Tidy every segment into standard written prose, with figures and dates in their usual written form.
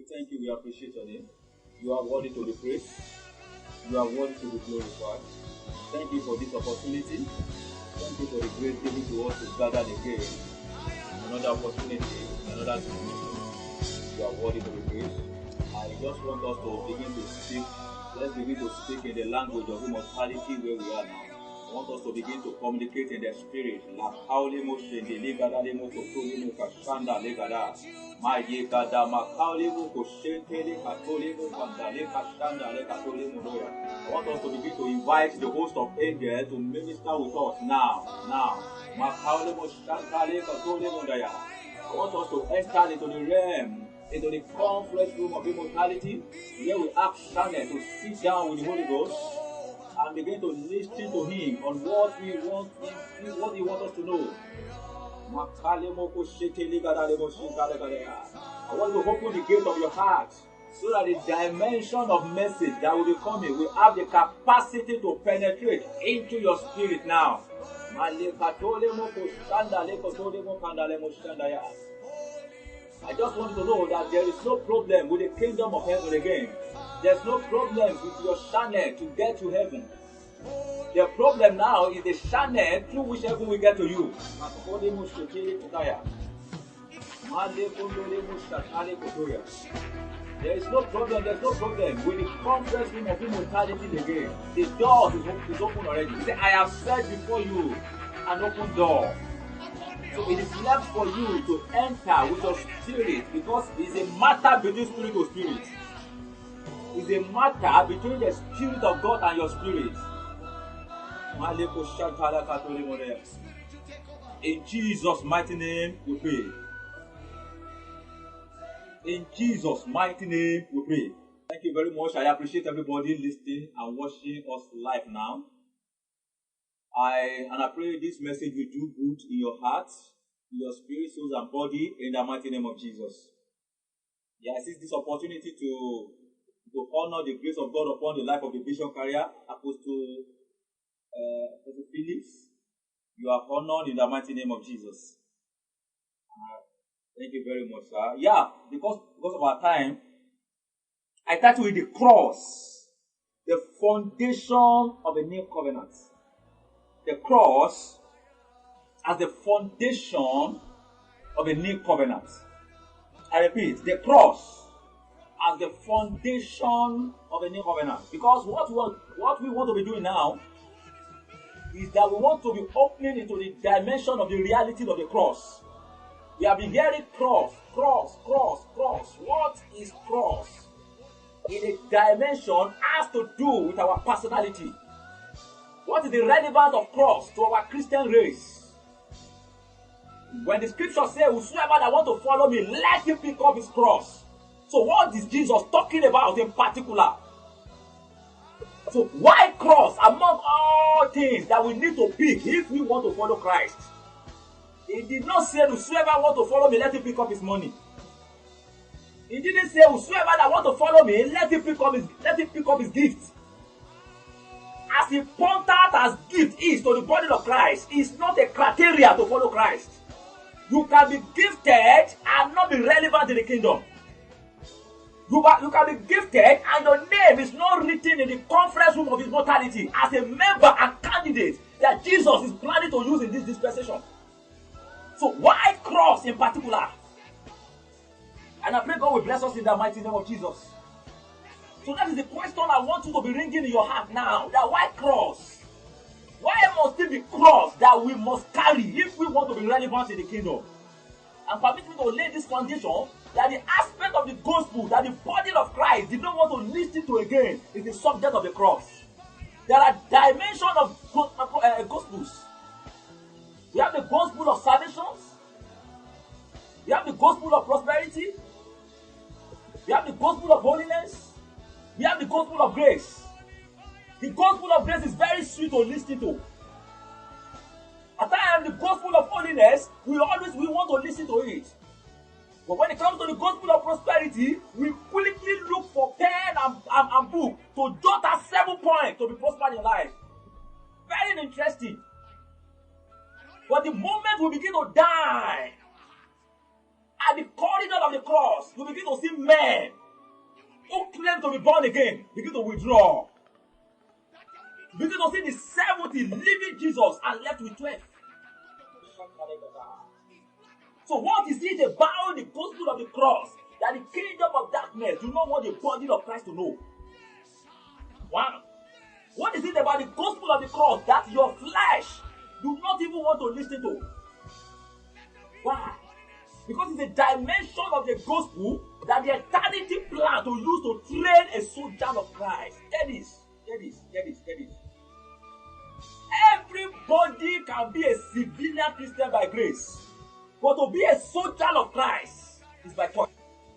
We thank you, we appreciate your name. You are worthy to be praised. You are worthy to be glorified. Thank you for this opportunity. Thank you for the grace given to us to gather again. Another opportunity, another situation. You are worthy to be praised. I just want us to begin to speak. Let's begin to speak in the language of immortality where we are now. I want us to begin to communicate in the spirit. La kaulimo shende legada lemo kotolimo kashanda legada. Ma yegada ma kaulimo koshente le katolimo kandale kashanda le katolimo doya. I want us to begin to invite the host of angels to minister with us now. Ma kaulimo shanta le katolimo doya. I want us to enter into the realm, into the conference room of immortality, where we ask Shannon to sit down with the Holy Ghost and begin to listen to him on what he wants us to know. I want you to open the gate of your heart so that the dimension of message that will be coming will have the capacity to penetrate into your spirit now. I just want you to know that there is no problem with the kingdom of heaven again. There's no problem with your channel to get to heaven. The problem now is the channel through which heaven will get to you. There is no problem with the conference room of immortality again. The door is open already. He said, I have set before you an open door. So it is left for you to enter with your spirit, because it's a matter between spirit to spirit. It's a matter between the spirit of God and your spirit. In Jesus' mighty name we pray. In Jesus' mighty name we pray. Thank you very much. I appreciate everybody listening and watching us live now. I pray this message will do good in your heart, in your spirit, soul, and body, in the mighty name of Jesus. Yeah, I see this opportunity to honor the grace of God upon the life of the vision carrier, Apostle Phillips. You are honored in the mighty name of Jesus. Thank you very much, sir. Yeah, because of our time, I titled with the cross, the foundation of a new covenant. The cross as the foundation of a new covenant. I repeat, the cross as the foundation of a new covenant. Because what we want to be doing now is that we want to be opening into the dimension of the reality of the cross. We have been hearing cross. What is cross? In a dimension has to do with our personality. What is the relevance of cross to our Christian race? When the scripture says, whosoever that want to follow me, let him pick up his cross. So what is Jesus talking about in particular? So why cross among all things that we need to pick if we want to follow Christ? He did not say, whosoever want to follow me, let him pick up his money. He didn't say, whosoever that want to follow me, let him pick up his gift. As important as gift is to the body of Christ, is not a criteria to follow Christ. You can be gifted and not be relevant in the kingdom. You can be gifted and your name is not written in the conference room of immortality as a member and candidate that Jesus is planning to use in this dispensation. So why cross in particular? And I pray God will bless us in the mighty name of Jesus. So that is the question I want you to be ringing in your heart now. That why cross? Why must it be cross that we must carry if we want to be relevant in the kingdom? And permit me to lay this foundation that the aspect of the gospel that the body of Christ did not want to listen to again is the subject of the cross. There are dimensions of gospels. We have the gospel of salvation. We have the gospel of prosperity. We have the gospel of holiness. We have the gospel of grace. The gospel of grace is very sweet to listen to. At times, the gospel of holiness, we want to listen to it. But when it comes to the gospel of prosperity, we quickly look for pen and book to jot out 7 points to be prospered in life. Very interesting. But the moment we begin to die at the corridor of the cross, you begin to see men who claim to be born again begin to withdraw. Begin to see the 70 leaving Jesus and left with 12. So what is it about the gospel of the cross that the kingdom of darkness do not want the body of Christ to know? One. What is it about the gospel of the cross that your flesh do not even want to listen to? Why? Because it's a dimension of the gospel that the eternity plan to use to train a soldier of Christ. Get this. Everybody can be a civilian Christian by grace. But to be a soldier of Christ is by choice.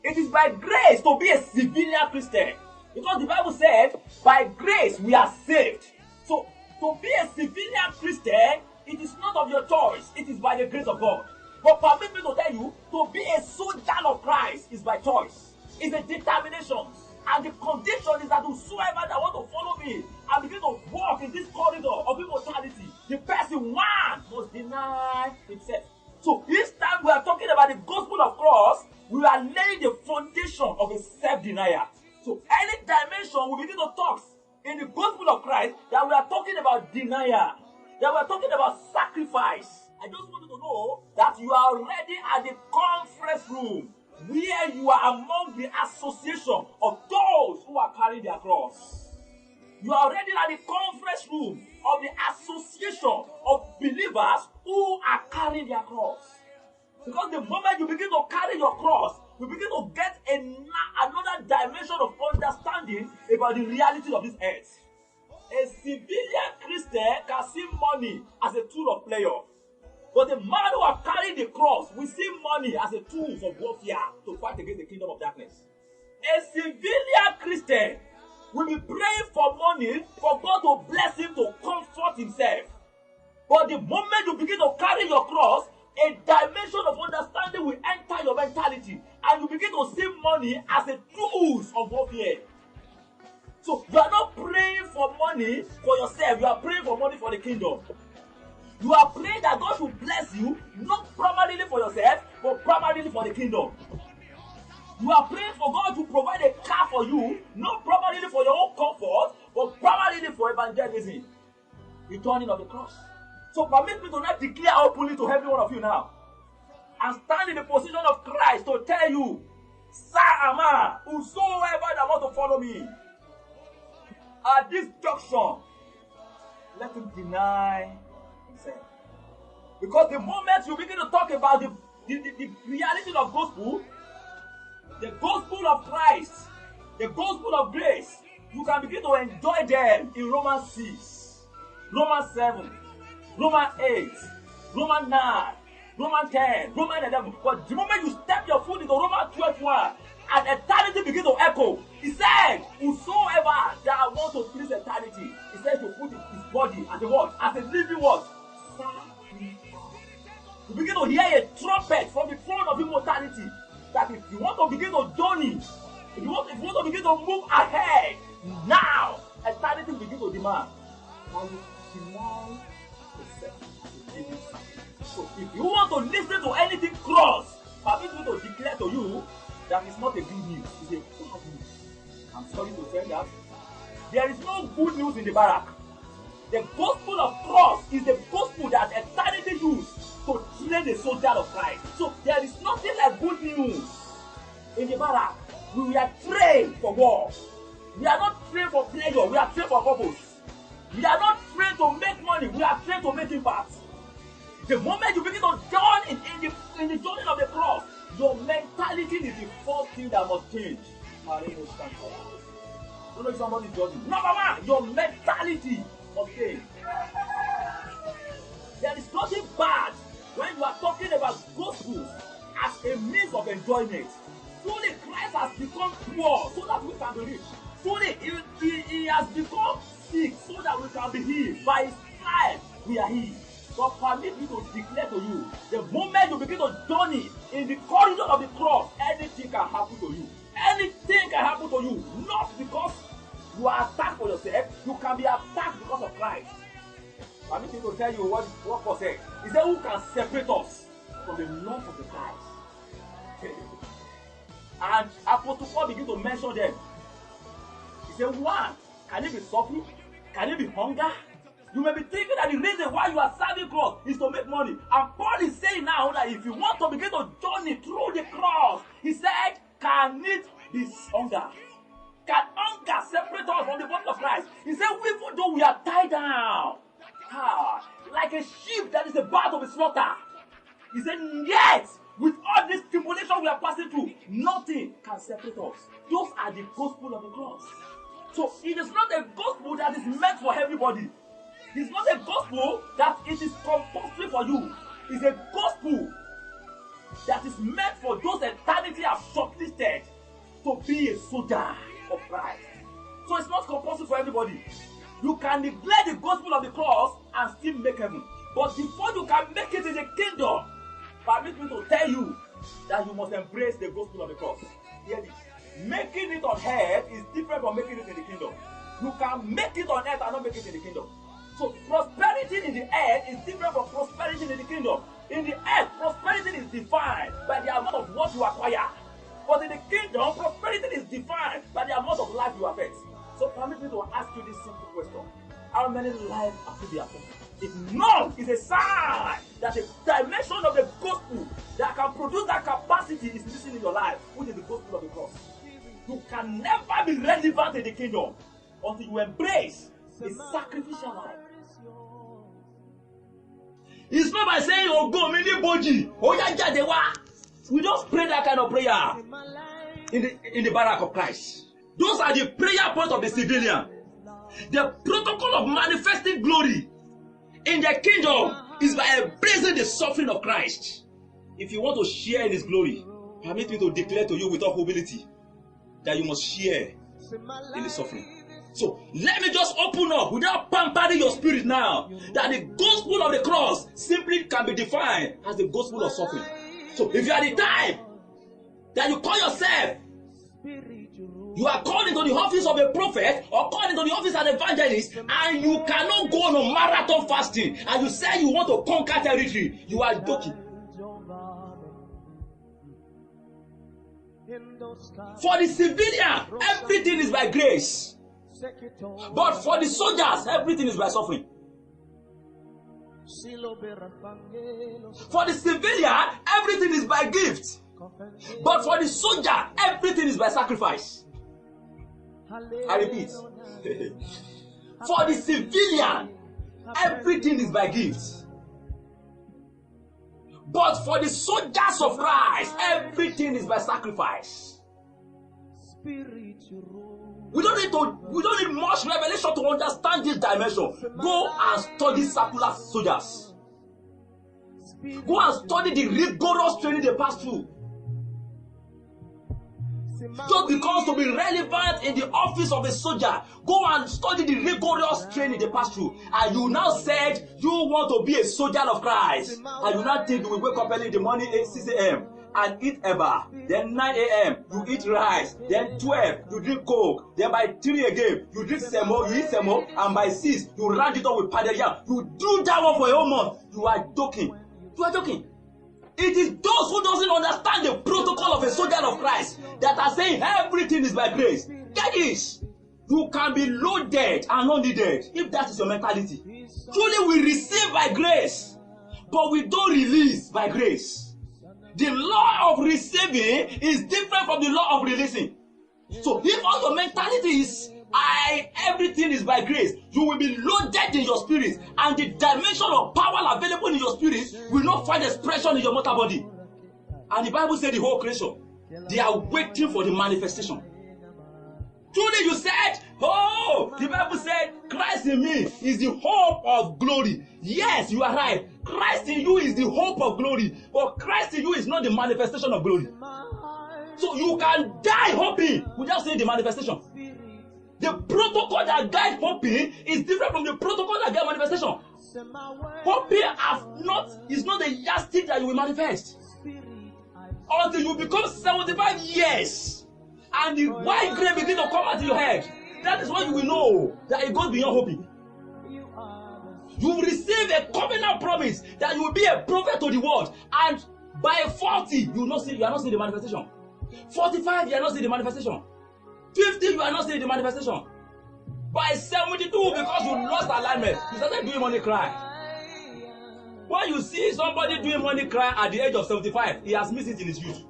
It is by grace to be a civilian Christian. Because the Bible said, by grace we are saved. So, to be a civilian Christian, it is not of your choice. It is by the grace of God. But permit me to tell you, to be a soldier of Christ is by choice. It's a determination. And the condition is that whosoever that want to follow me and begin to walk in this corridor of immortality, the person one must deny himself. So each time we are talking about the gospel of cross, we are laying the foundation of a self-denial. So any dimension we begin to talk in the gospel of Christ that we are talking about denial, that we are talking about sacrifice. I just want you to know that you are already at the conference room where you are among the association of those who are carrying their cross. You are already at the conference room of the association of believers who are carrying their cross. Because the moment you begin to carry your cross, you begin to get another dimension of understanding about the reality of this earth. A civilian Christian can see money as a tool of pleasure. But the man who has carried the cross will see money as a tool of warfare to fight against the kingdom of darkness. A civilian Christian will be praying for money for God to bless him to comfort himself. But the moment you begin to carry your cross, a dimension of understanding will enter your mentality and you begin to see money as a tool of warfare. So you are not praying for money for yourself, you are praying for money for the kingdom. You are praying that God should bless you, not primarily for yourself, but primarily for the kingdom. You are praying for God to provide a car for you, not primarily for your own comfort, but primarily for evangelism. The turning of the cross. So permit me to not declare openly to every one of you now. And stand in the position of Christ to tell you, Sir Ama, whosoever that want to follow me, at this junction, let him deny himself. Because the moment you begin to talk about the reality of gospel, the gospel of Christ, the gospel of grace, you can begin to enjoy them in Romans 6, Romans 7, Romans 8, Romans 9, Romans 10, Romans 11. But the moment you step your foot into Romans 12:1, and eternity begin to echo, he said, whosoever that wants to please eternity, he said to put his body as a what? As a living what? You begin to hear a trumpet from the throne of immortality that if you want to begin to journey, if you want to begin to move ahead, now eternity begin to demand. Can you deny yourself as a living sacrifice? So if you want to listen to anything cross, permit me to declare to you that is not a good news, it's a bad news. I'm sorry to say that. There is no good news in the barrack. The gospel of cross is the gospel that eternity used to train the soldier of Christ. So there is nothing like good news in the barrack. We are trained for war. We are not trained for pleasure, we are trained for purpose. We are not trained to make money, we are trained to make impact. The moment you begin to join in the journey of the cross, your mentality is the first thing that must change. I don't know if somebody is judging. Number one, your mentality must change. There is nothing bad when you are talking about gospel as a means of enjoyment. Truly, Christ has become poor so that we can be rich. Truly, he has become sick so that we can be healed. By his stripes, we are healed. But permit me to declare to you, the moment you begin to journey in the corridor of the cross, anything can happen to you. Anything can happen to you. Not because you are attacked for yourself, you can be attacked because of Christ. Permit me to tell you what Paul said. He said, who can separate us from the love of the Christ? And Apostle Paul begin to mention them. He said, one, can it be suffering? Can it be hunger? You may be thinking that the reason why you are serving cross is to make money. And Paul is saying now that if you want to begin to journey through the cross, he said, can it be hunger? Can hunger separate us from the body of Christ? He said, even though we are tied down, like a sheep that is about to be slaughtered, he said, yet, with all this tribulation we are passing through, nothing can separate us. Those are the gospel of the cross. So it is not a gospel that is meant for everybody. It's not a gospel that it is compulsory for you. It's a gospel that is meant for those eternity have shortlisted to be a soldier of Christ. So it's not compulsory for everybody. You can neglect the gospel of the cross and still make heaven. But before you can make it in the kingdom, permit me to tell you that you must embrace the gospel of the cross. Hear this. Making it on earth is different from making it in the kingdom. You can make it on earth and not make it in the kingdom. So prosperity in the earth is different from prosperity in the kingdom. In the earth, prosperity is defined by the amount of what you acquire. But in the kingdom, prosperity is defined by the amount of life you affect. So permit me to ask you this simple question. How many lives have you been affected? If none, is a sign that the dimension of the gospel that can produce that capacity is missing in your life, which is the gospel of the cross. You can never be relevant in the kingdom until you embrace a sacrificial life. It's not by saying, oh, go, mini boji, oh, yeah, jadewa. We don't pray that kind of prayer in the barrack of Christ. Those are the prayer points of the civilian. The protocol of manifesting glory in the kingdom is by embracing the suffering of Christ. If you want to share in his glory, permit me to declare to you with all humility that you must share in the suffering. So let me just open up without pampering your spirit now that the gospel of the cross simply can be defined as the gospel of suffering. So if you are the type that you call yourself, you are called into the office of a prophet or called into the office of an evangelist, and you cannot go on a marathon fasting, and you say you want to conquer territory, you are joking. For the civilian, everything is by grace. But for the soldiers, everything is by suffering. For the civilian, everything is by gift. But for the soldier, everything is by sacrifice. I repeat. For the civilian, everything is by gift. But for the soldiers of Christ, everything is by sacrifice. We don't need much revelation to understand this dimension. Go and study secular soldiers. Go and study the rigorous training they pass through. Just because to be relevant in the office of a soldier, go and study the rigorous training they pass through. And you now said you want to be a soldier of Christ. And you now think you will wake up early in the morning at 6 a.m. and eat eba. Then 9 a.m. you eat rice. Then 12 you drink coke. Then by 3 again you drink semo, you eat semo. And by 6 you round it up with pounded yam. You do that one for a whole month. You are joking. You are joking. It is those who doesn't understand the protocol of a soldier of Christ that are saying everything is by grace. Get this. You can be loaded and not needed if that is your mentality. Truly we receive by grace, but we don't release by grace. The law of receiving is different from the law of releasing. So if all your mentality is everything is by grace, you will be loaded in your spirit, and the dimension of power available in your spirit will not find expression in your mortal body. And the Bible said the whole creation, they are waiting for the manifestation. Truly you said, oh, the Bible said Christ in me is the hope of glory. Yes, you are right. Christ in you is the hope of glory, but Christ in you is not the manifestation of glory. So you can die hoping without seeing the manifestation. The protocol that guides hoping is different from the protocol that guides manifestation. Hoping is not the yardstick that you will manifest. Until you become 75 years and the white grape begin to come out of your head, that is when you will know that it goes beyond hoping. You will receive a covenant promise that you will be a prophet to the world, and by 40 you are not seeing the manifestation. 45, you are not seeing the manifestation. 50, you are not seeing the manifestation. By 72, because you lost alignment, you started doing money cry. When you see somebody doing money cry at the age of 75, he has missed it in his youth.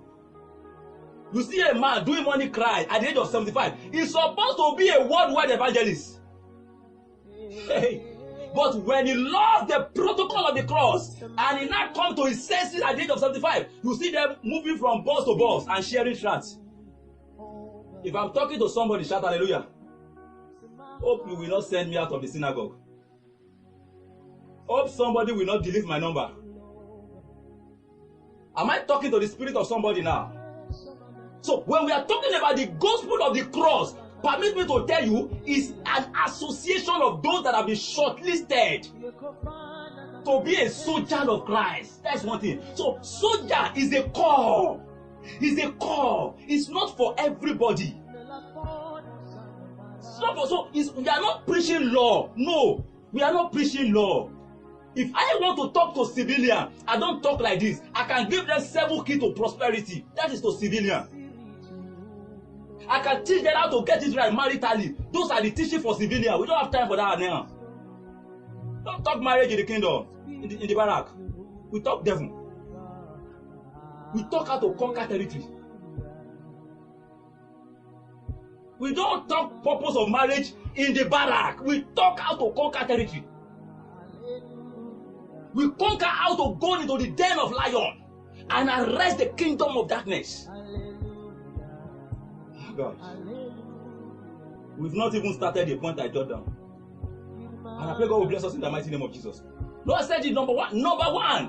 You see a man doing money cry at the age of 75, he's supposed to be a worldwide evangelist. Hey. But when he lost the protocol of the cross and he now comes to his senses at the age of 75, you see them moving from bus to bus and sharing tracts. If I'm talking to somebody, shout hallelujah. Hope you will not send me out of the synagogue. Hope somebody will not delete my number. Am I talking to the spirit of somebody now? So when we are talking about the gospel of the cross, permit me to tell you, is an association of those that have been shortlisted to be a soldier of Christ. That's one thing. So soldier is a call. It's a call. It's not for everybody. So we are not preaching law. No, we are not preaching law. If I want to talk to civilian, I don't talk like this. I can give them 7 keys to prosperity. That is to civilian. I can teach them how to get it right maritally. Those are the teaching for civilian. We don't have time for that now. Don't talk marriage in the kingdom, in the barrack. We talk devil. We talk how to conquer territory. We don't talk purpose of marriage in the barrack. We talk how to conquer territory. We conquer how to go into the den of lion and arrest the kingdom of darkness. God. We've not even started the point I jot down. And I pray God will bless us in the mighty name of Jesus. Lord said it number one,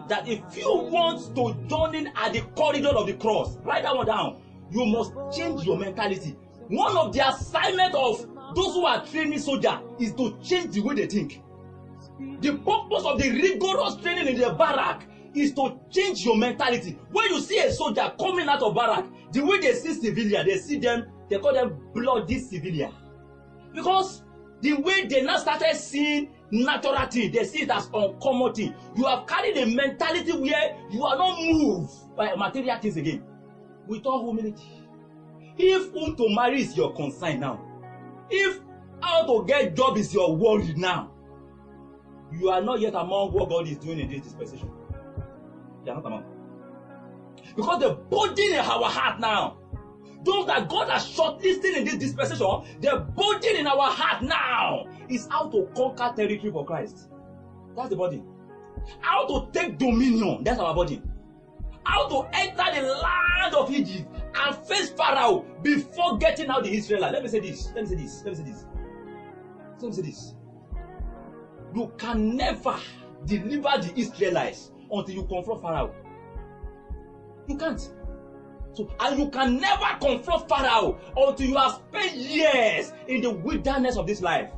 that if you want to join in at the corridor of the cross, write that one down. You must change your mentality. One of the assignments of those who are training soldiers is to change the way they think. The purpose of the rigorous training in the barrack is to change your mentality. When you see a soldier coming out of barrack, the way they see civilian, they call them bloody civilian. Because the way they now started seeing natural things, they see it as uncommon thing. You have carried a mentality where you are not moved by material things again. With all humility. If whom to marry is your concern now, if how to get job is your worry now, you are not yet among what God is doing in this dispensation. You are not among. Because the burden in our heart now, those that God has shortlisted in this dispensation, the burden in our heart now is how to conquer territory for Christ. That's the burden. How to take dominion. That's our burden. How to enter the land of Egypt and face Pharaoh before getting out the Israelites. Let me say this. You can never deliver the Israelites until you confront Pharaoh. You can't. So, and you can never confront Pharaoh until you have spent years in the wilderness of this life.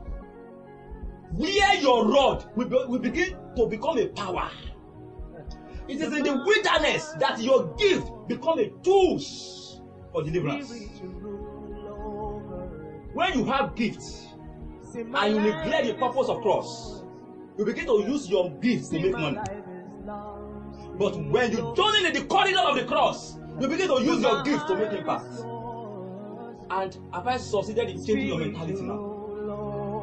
Where your rod will begin to become a power. It is in the wilderness that your gift become a tool for deliverance. When you have gifts and you neglect the purpose of cross, you begin to use your gifts to make money. But when you join in the corridor of the cross, you begin to use your gift to make impact. And have I succeeded in changing your mentality now?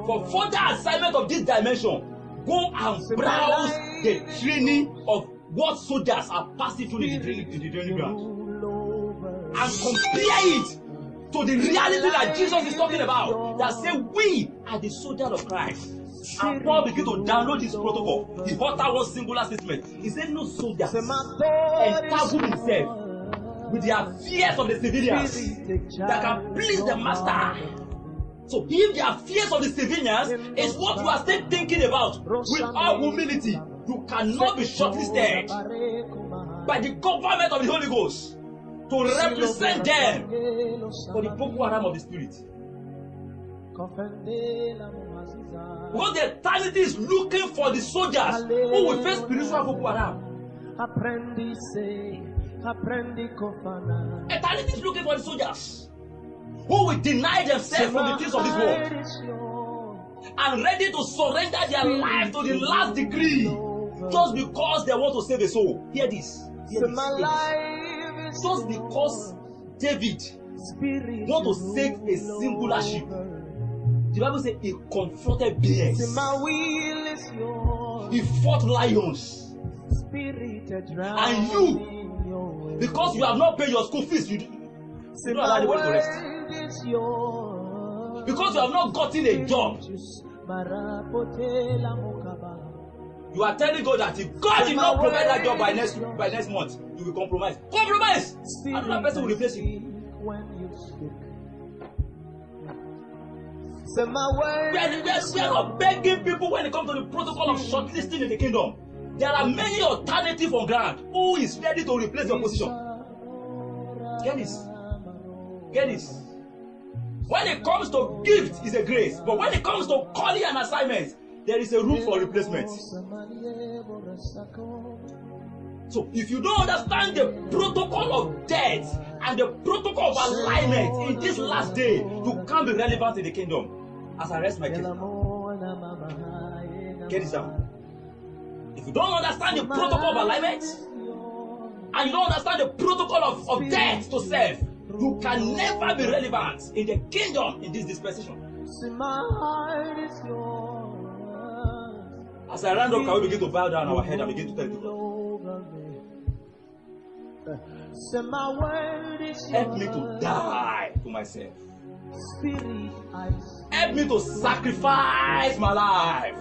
For further assignment of this dimension, go and browse the training of what soldiers are passing through in the training ground. And compare it to the reality that Jesus is talking about. That say we are the soldiers of Christ. And Paul began to download this protocol. He uttered one singular statement. He said no soldiers entangle himself with the affairs of the civilians that can please the master. So if the affairs of the civilians is what you are still thinking about, with all humility, you cannot be shortlisted by the government of the Holy Ghost to represent them for the Boko Haram of the Spirit. Because the eternity is looking for the soldiers who will face spiritual Boko Haram. Eternity is looking for the soldiers who will deny themselves from the things of this world and ready to surrender their life to the last degree just because they want to save a soul. Hear this. Just because David want to save a singular sheep. The Bible says he confronted bears. He fought lions. And you, because you have not paid your school fees, you don't allow anybody to rest. Because you have not gotten a job, you are telling God that if God did not provide that job by next month, you will compromise. Compromise! Another person will replace you. We are not begging people when it comes to the protocol of shortlisting in the kingdom. There are many alternatives on ground. Who is ready to replace your position? Get this. Get this. When it comes to gift, it's a grace. But when it comes to calling an assignment, there is a room for replacement. So if you don't understand the protocol of death and the protocol of alignment in this last day, you can't be relevant in the kingdom. As I rest my case now. Get this down. If you don't understand the protocol of alignment and you don't understand the protocol of death to serve, you can never be relevant in the kingdom in this dispensation. As I round up, can we begin to bow down our head and begin to tell God, help me to die to myself. Help me to sacrifice my life.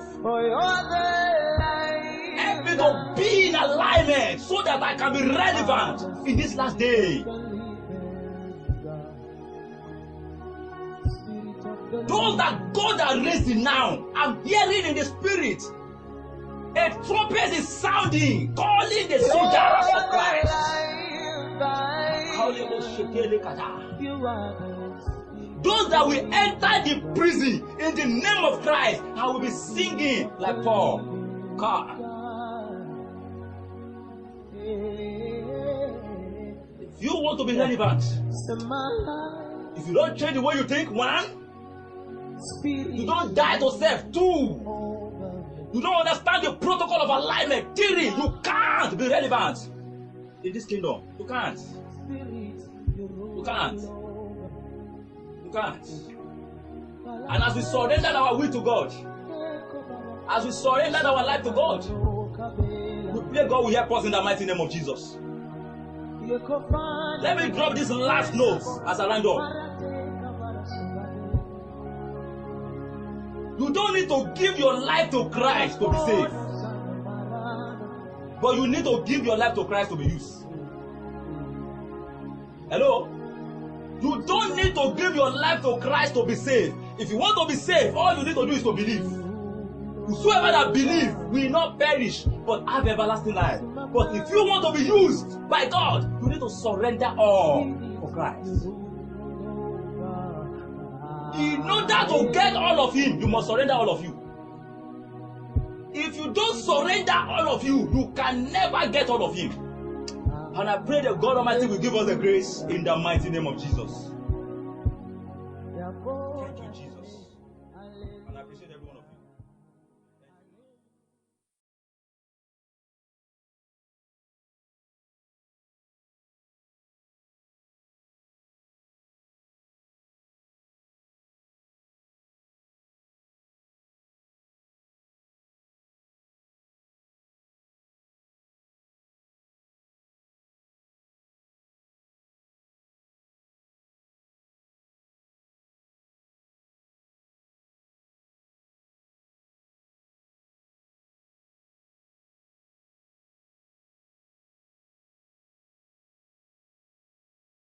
Help me to be in alignment so that I can be relevant in this last day. Those that God has raised now, I'm hearing in the spirit. A trumpet is sounding, calling the soldiers of Christ. Those that will enter the prison in the name of Christ, I will be singing like Paul. God. If you want to be relevant, if you don't change the way you think, one, you don't die to self, two, you don't understand the protocol of alignment, three, you can't be relevant in this kingdom. You can't. You can't. You can't. And as we surrender our will to God, as we surrender our life to God, we pray God will help us in the mighty name of Jesus. Let me drop this last note as I round up. You don't need to give your life to Christ to be saved. But you need to give your life to Christ to be used. Hello? You don't need to give your life to Christ to be saved. If you want to be saved, all you need to do is to believe. Whosoever that believe will not perish, but have everlasting life. But if you want to be used by God, you need to surrender all for Christ. In order to get all of Him, you must surrender all of you. If you don't surrender all of you, you can never get all of Him. And I pray that God Almighty will give us the grace in the mighty name of Jesus.